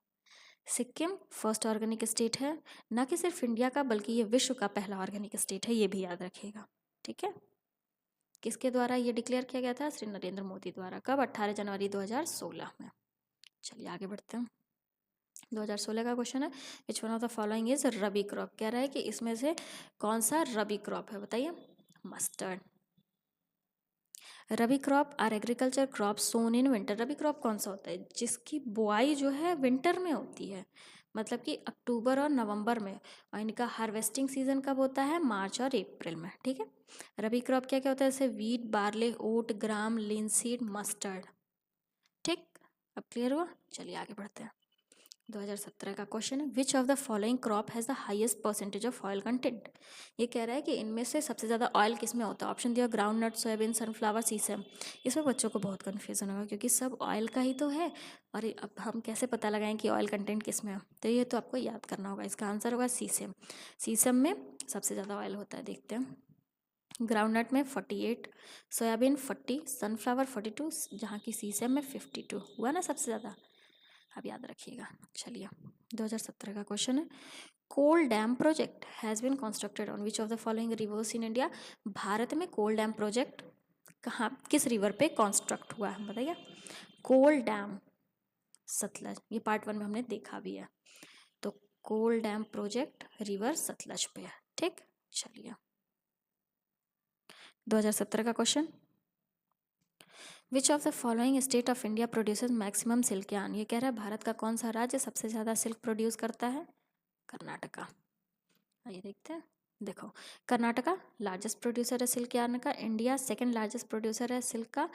सिक्किम फर्स्ट ऑर्गेनिक स्टेट है, ना कि सिर्फ इंडिया का बल्कि ये विश्व का पहला ऑर्गेनिक स्टेट है, ये भी याद रखिएगा। ठीक है, किसके द्वारा ये डिक्लेयर किया गया था, श्री नरेंद्र मोदी द्वारा। कब, 18 जनवरी 2016 में। चलिए आगे बढ़ते हैं। 2016 का क्वेश्चन है, which one of the following is rabi crop. कह रहा है कि इसमें से कौन सा रबी क्रॉप है, बताइए। Mustard. Rabi crop are agriculture crop sown in winter. Rabi crop कौन सा होता है, जिसकी बुआई जो है विंटर में होती है, मतलब कि अक्टूबर और नवंबर में, और इनका हार्वेस्टिंग सीजन कब होता है, मार्च और अप्रैल में। ठीक है, रबी क्रॉप क्या क्या होता है, जैसे वीट, बार्ले, ओट, ग्राम, लिनसीड, मस्टर्ड। ठीक, अब क्लियर हुआ। चलिए आगे बढ़ते हैं। 2017 का क्वेश्चन है, which of the following crop has the highest percentage of oil content. ये कह रहा है कि इनमें से सबसे ज़्यादा ऑयल किस में होता है। ऑप्शन दिया, ग्राउंड नट, सोयाबीन, सनफ्लावर, सीसम। इसमें बच्चों को बहुत कन्फ्यूजन होगा क्योंकि सब ऑयल का ही तो है, और अब हम कैसे पता लगाएं कि ऑयल कंटेंट किस में है, तो ये तो आपको याद करना होगा। इसका आंसर होगा सीसम। सीसम में सबसे ज़्यादा ऑयल होता है, देखते हैं। ग्राउंड नट में 48, सोयाबीन 40, सनफ्लावर 42, जहाँ की सीसम में 52 हुआ ना सबसे ज़्यादा, अब याद रखिएगा। चलिए 2017 का क्वेश्चन है, Kol dam project has been constructed on which of the following rivers in India? Bharat में कोल डैम प्रोजेक्ट कहाँ, किस रिवर पे कंस्ट्रक्ट हुआ है बताइए? कोल डैम सतलज, ये पार्ट 1 में हमने देखा भी है। तो कोल डैम प्रोजेक्ट रिवर सतलज पे है। ठीक, चलिए 2017 का question, which of the following state of India produces maximum silk yarn? ये कह रहा है भारत का कौन सा राज्य सबसे ज़्यादा सिल्क प्रोड्यूस करता है? कर्नाटका। आइए देखते हैं। देखो, कर्नाटका लार्जेस्ट प्रोड्यूसर है सिल्क यार्न का। इंडिया सेकंड लार्जेस्ट प्रोड्यूसर है सिल्क का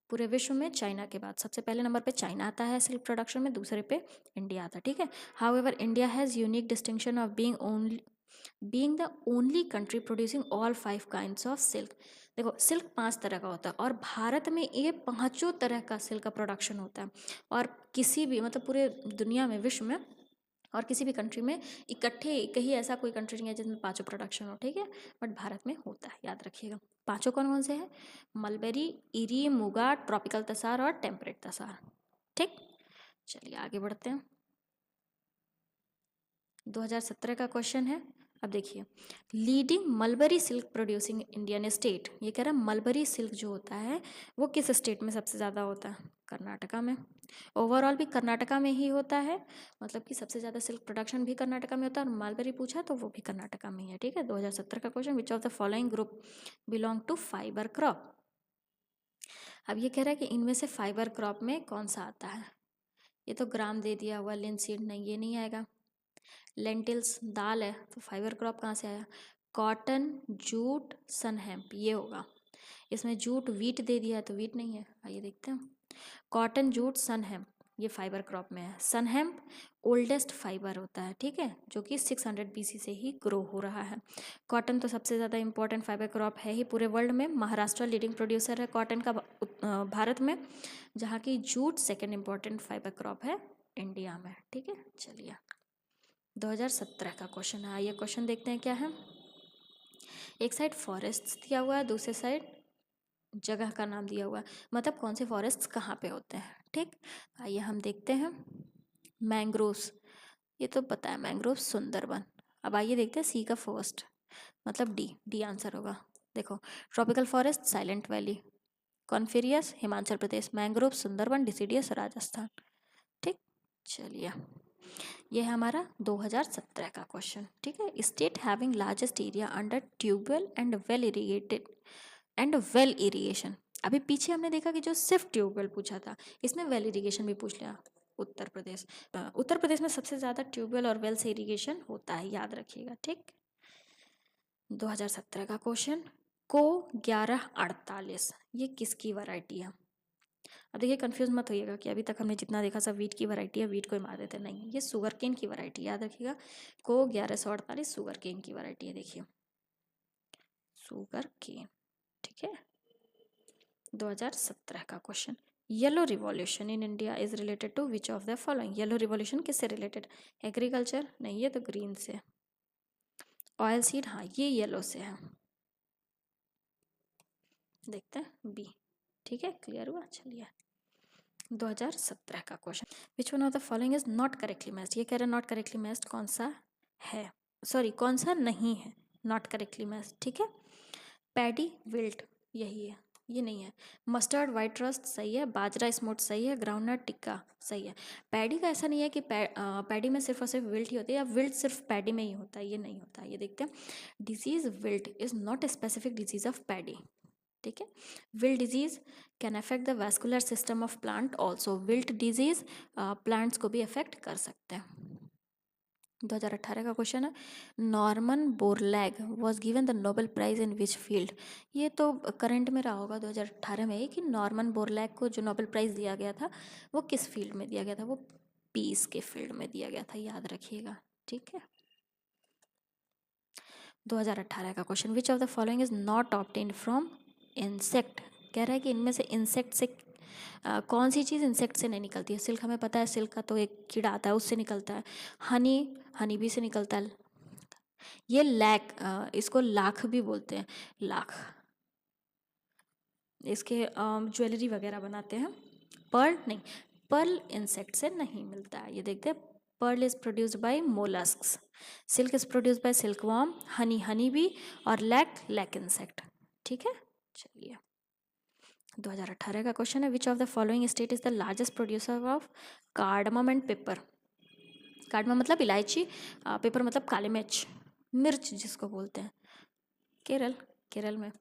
पूरे विश्व में, चाइना के बाद। सबसे पहले नंबर पे चाइना आता है सिल्क प्रोडक्शन में, दूसरे पे इंडिया आता है। ठीक है। However India has unique distinction of being the only country producing all 5 kinds of silk. देखो, सिल्क 5 तरह का होता है और भारत में ये 5 तरह का सिल्क का प्रोडक्शन होता है। और किसी भी मतलब पूरे दुनिया में, विश्व में और किसी भी कंट्री में इकट्ठे कहीं ऐसा कोई कंट्री नहीं है जिसमें 5 प्रोडक्शन हो। ठीक है, बट भारत में होता है, याद रखिएगा। 5 कौन कौन से हैं? मलबेरी, इरी, मुगा, ट्रॉपिकल तसार और टेम्परेट तसार। ठीक, चलिए आगे बढ़ते हैं। 2017 का क्वेश्चन है। अब देखिए, leading mulberry silk producing Indian state, ये कह रहा है मलबरी सिल्क जो होता है वो किस स्टेट में सबसे ज़्यादा होता है? कर्नाटका में। ओवरऑल भी कर्नाटका में ही होता है, मतलब कि सबसे ज़्यादा सिल्क प्रोडक्शन भी कर्नाटका में होता है, और मलबरी पूछा तो वो भी कर्नाटका में ही है। ठीक है, 2017 का question, which of the following group belong to fibre crop? अब ये कह रहा है कि इनमें से फाइबर क्रॉप में कौन सा आता है? ये तो ग्राम दे दिया हुआ, लिनसीड नहीं, ये नहीं आएगा। लेंटिल्स दाल है, तो फाइबर क्रॉप कहाँ से आया? कॉटन, जूट, सन हेम्प, ये होगा। इसमें जूट वीट दे दिया है तो वीट नहीं है। आइए देखते हैं। कॉटन, जूट, सन हेम्प ये फाइबर क्रॉप में है। सन हेम्प ओल्डेस्ट फाइबर होता है, ठीक है, जो कि 600 BC से ही ग्रो हो रहा है। कॉटन तो सबसे ज़्यादा इंपॉर्टेंट फाइबर क्रॉप है ही पूरे वर्ल्ड में। महाराष्ट्र लीडिंग प्रोड्यूसर है कॉटन का भारत में, जहाँ की jute second important fibre crop है इंडिया में। ठीक है, चलिए 2017 का क्वेश्चन है। ये क्वेश्चन देखते हैं क्या है। एक साइड फॉरेस्ट दिया हुआ है, दूसरे साइड जगह का नाम दिया हुआ है, मतलब कौन से फॉरेस्ट कहाँ पे होते हैं। ठीक, आइए हम देखते हैं। मैंग्रोव्स, ये तो पता है, मैंग्रोव सुंदरबन। अब आइए देखते हैं सी का फर्स्ट, मतलब डी आंसर होगा। देखो, tropical forest silent valley, coniferous Himachal Pradesh, mangrove Sundarban, deciduous Rajasthan. ठीक, चलिए ये है हमारा 2017 का क्वेश्चन। ठीक है, state having largest area under tubewell and well irrigation. अभी पीछे हमने देखा कि जो सिर्फ ट्यूबवेल पूछा था, इसमें वेल इरिगेशन भी पूछ लिया। उत्तर प्रदेश, उत्तर प्रदेश में सबसे ज़्यादा ट्यूबवेल और वेल से इरिगेशन होता है, याद रखिएगा। ठीक, 2017 का क्वेश्चन, को 1148 ये किसकी वैरायटी है? अब देखिए, कंफ्यूज मत होइएगा कि अभी तक हमने जितना देखा सब वीट की वैरायटी है, वीट को ही मार देते, नहीं, ये शुगर केन की वैरायटी, याद रखिएगा। को 1148 शुगर केन की वैरायटी है। देखिए, शुगर केन। ठीक है, 2017 का question, yellow revolution in India is related to which of the following? Yellow revolution किससे रिलेटेड? एग्रीकल्चर नहीं, ये तो ग्रीन से। ऑयल सीड, हाँ ये येलो से है। देखते हैं बी। ठीक है, क्लियर हुआ। चलिए 2017 का question, which one of the following is not correctly matched? ये कह रहे हैं नॉट करेक्टली मैच्ड कौन सा है, सॉरी कौन सा नहीं है नॉट करेक्टली मैच्ड। ठीक है, पैडी विल्ट यही है, ये नहीं है। मस्टर्ड वाइट रस्ट सही है, बाजरा स्मोट सही है, ग्राउंडनट टिक्का सही है। पैडी का ऐसा नहीं है कि पैडी में सिर्फ और सिर्फ विल्ट ही होती है, या विल्ट सिर्फ पैडी में ही होता है, ये नहीं होता है। ये देखते हैं, disease wilt is not a specific disease of paddy. ठीक है, wilt disease can affect the vascular system of plant also. Wilt disease plants को भी अफेक्ट कर सकते हैं। 2018 का क्वेश्चन है, Norman Borlaug was given the Nobel prize in which field? ये तो करंट में रहा होगा 2018 में ही, कि नॉर्मन बोरलैग को जो नोबेल प्राइज़ दिया गया था वो किस फील्ड में दिया गया था? वो पीस के फील्ड में दिया गया था, याद रखिएगा। ठीक है, 2018 का question, which of the following is not obtained from insect? कह रहा है कि इनमें से इंसेक्ट से कौन सी चीज़ इंसेक्ट से नहीं निकलती है? सिल्क हमें पता है, सिल्क का तो एक कीड़ा आता है उससे निकलता है। हनी भी से निकलता है। ये इसको लाख भी बोलते हैं, लाख। इसके ज्वेलरी वगैरह बनाते हैं। पर्ल नहीं, पर्ल इंसेक्ट से नहीं मिलता है। ये देखते हैं, pearl is produced by molluscs. Silk is produce by silkworm, honey bee और लैक इंसेक्ट। ठीक है, चलिए 2018 का क्वेश्चन है, which of the following state is the largest producer of cardamom and pepper. Cardamom मतलब इलायची, पेपर मतलब काली मिर्च जिसको बोलते हैं। केरल में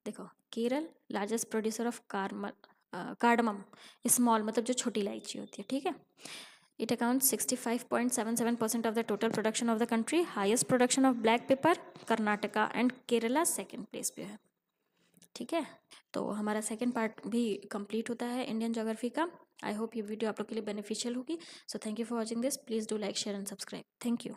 देखो, Kerala largest producer of cardamom, small मतलब जो छोटी इलायची होती है। ठीक है, it accounts 65.77% of the total production of the country. Highest production of black pepper Karnataka and Kerala second place पे है। ठीक है, तो हमारा सेकेंड पार्ट भी कंप्लीट होता है इंडियन ज्योग्राफी का। आई होप ये वीडियो आप लोग के लिए बेनिफिशियल होगी। So thank you for watching this. Please do like, share and subscribe. Thank you.